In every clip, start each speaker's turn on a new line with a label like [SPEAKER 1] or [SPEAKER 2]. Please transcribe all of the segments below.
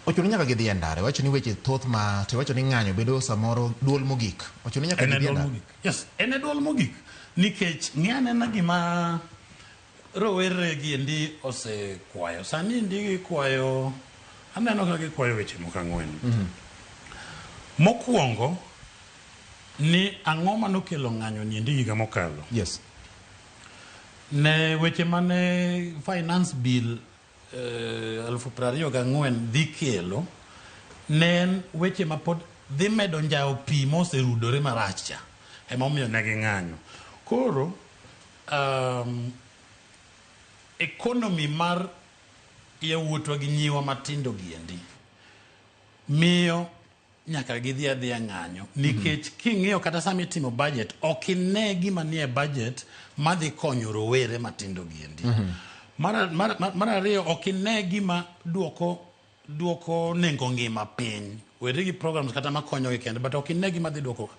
[SPEAKER 1] ochuno nyaka gidhi e ndara wacho ni weche thoth ma to wacho ni ng'anyo bedo samoro duol mogik ochuno nyaka gidhi e ndara.
[SPEAKER 2] Yes, en duol mogik nikech ng'ane na gima rowere gi endi osekwayo sani ndi gikwayo aneno ka gikwayo weche moko ang'wen. Mokwongo ni ang'o manokelo ng'anyo ni endi higa mokalo.
[SPEAKER 1] Yes.
[SPEAKER 2] Ne weche mane finance bill 2024 dhi kelo ne weche ma pod dhi medo njao pi moserudore marach cha ema omiyo ne ging'anyo. Koro economy mar yawuotwa gi nyiwa matindo giendi miyo nyaka gidhi adhiya ng'anyo nikech king'iyo kata sami timo budget ok ine gima nie budget madhi konyo rowere matindo giendi. Mar ariyo ok ine gima duoko nengo ngima piny were gi programs kata makonyo gi kende but ok ine gima dhi duoko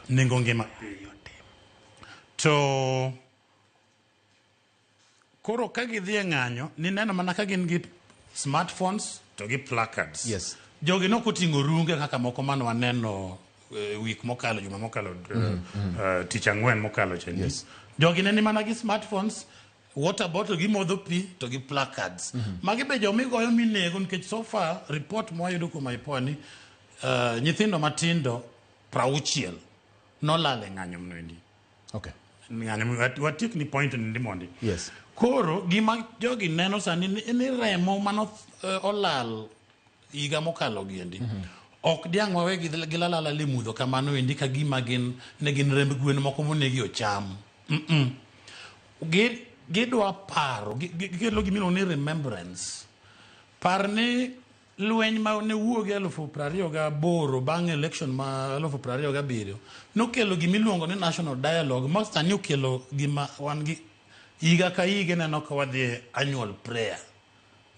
[SPEAKER 2] nengo ngima to koro ka gidhi e ng'anyo ni neno mana ka gin gi smartphones to gi placards.
[SPEAKER 1] Yes.
[SPEAKER 2] Jogi nokoting'o runge kaka moko man waneno week mokalo juma mokalo tich ang'wen mokalo chendi.
[SPEAKER 1] Yes.
[SPEAKER 2] Jogi ne ni mana gi smartphones, water bottle gi modho pi to gi placards. Magi be jomi goyo minego nikech so far report mwayudo kuom IPOA ni nyithindo matindo 60 nolal e ng'anyo mwendi.
[SPEAKER 1] Okay.
[SPEAKER 2] Ng'anyo watik ni point ni mondi.
[SPEAKER 1] Yes.
[SPEAKER 2] Koro gima jogi neno sani ni remo mano olal higa mokalo giendi. Ok diang' wawe gilalala limudho kamano endi ka gima ne gin remb gwen moko monegi ocham. Gidwa paro, gikelo gimino ni remembrance. Par ni lweny ma ne wuogi 2028 bang' election ma 2027 nokelo gimiluongo ni national dialogue ma sani okelo gima wan gi higa ka higa neno ka wadhi annual prayer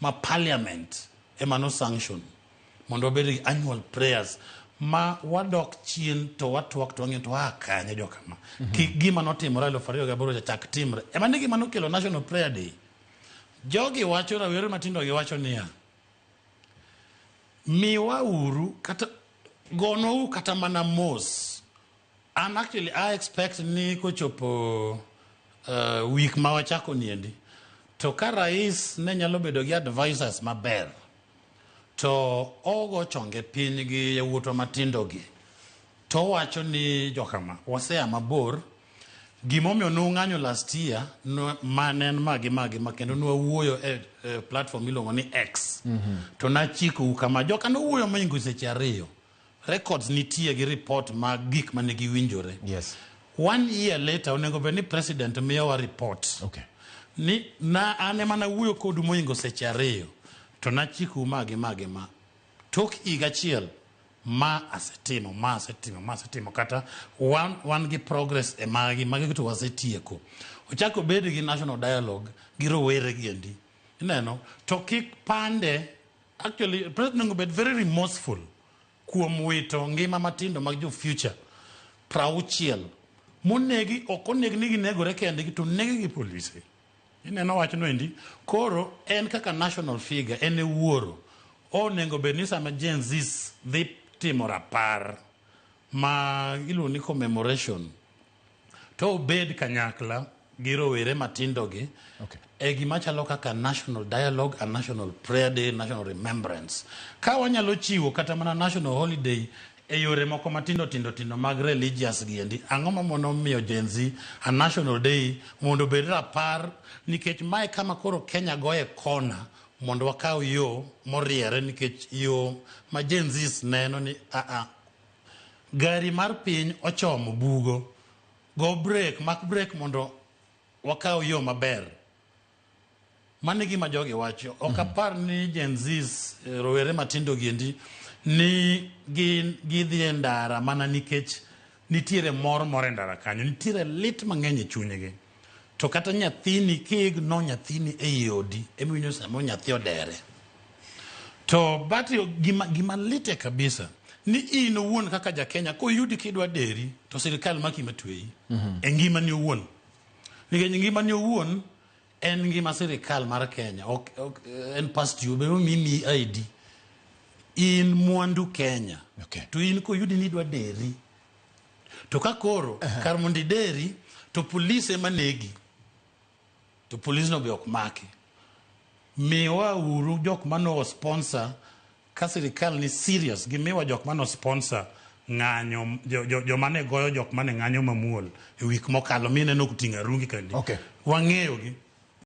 [SPEAKER 2] ma parliament ema no sanction mondo obed gi annual prayers ma wadok chien to watwak to wang'e to kanye jokama gima notimore 2028 chak timre ema ne gima nokelo national prayer day. Jogi wacho rawere matindo gi wacho niya miwa uru kata gono kata mana mos. And actually I expect ni kochopo week ma wachako niendi to ka rais ne nyalo bedo gi advisors maber to ogo chonge piny gi yawuotwa matindo gi to wacho ni jokama wasea mabor gimomiyo nung'anyo last year manen magi makendo nwawuoyo e platform iluongo ni X to nachikou kama joka nowuoyo maingo seche 2 records nitie gi report mag gik mane giwinjore.
[SPEAKER 1] Yes.
[SPEAKER 2] 1 year later onego bed ni president miyowa report.
[SPEAKER 1] Okay.
[SPEAKER 2] Ni na ane mana wuoyo kodu moingo seche 2 to nachikou magi ma tok higa achiel ma asetimo kata wan gi progress e magi to wasetieko. Ochako bed gi national dialogue gi rowere giendi ineno to kik pande actually president ngo bed very remorseful kuom wito ngima matindo mag jo future 60 monegi okonegi ni ginegore kendgi to negi gi polisi ineno wach no endi. Koro en kaka national figure en wuoro onego bed ni sama Gen Z dhi timo rapar ma iluongo ni commemoration to bed kanyakla gi rowere matindo gi.
[SPEAKER 1] Okay.
[SPEAKER 2] E gima chalo kaka national dialogue and national prayer day, national remembrance. Ka wanyalo chiwo kata mana national holiday e yore moko matindo mag religious giendi ang'o mamono miyo Gen Z a national day mondo bed rapar nikech mae kama koro Kenya goye kona mondo wakaw yo moriere nikech yo ma Gen Z neno ni gari mar piny ochomo bugo go mak break mondo wakaw yo maber. Mane gima jogi wacho ok apar ni Gen Z rowere matindo giendi ni gidhi e ndara mana nikech nitiere mor e ndara kanyo nitiere lit mang'eny e chunygi to kata nyathini kigno nyathini e odi emiwinjo samo nyathi odere to batio gima lite kabisa ni in owuon kaka ja Kenya ko yudi kidwa deri to sirikal maki matweyi e ngima ni owuon nikech ngima ni owuon en ngima sirikal mar Kenya en past you be mimi ID in mwandu Kenya to in ko yudi ni dwa deri to ka koro kar mondi deri to police manegi to police no be ok maki miwa uru jok mano sponsor ka sirikal ni serious gi miwa jok mano sponsor ng'anyo jo mane goyo jok mane ng'anyo mamuol e wik mokalo mine no kutinga rungi kandi wang'eyo gi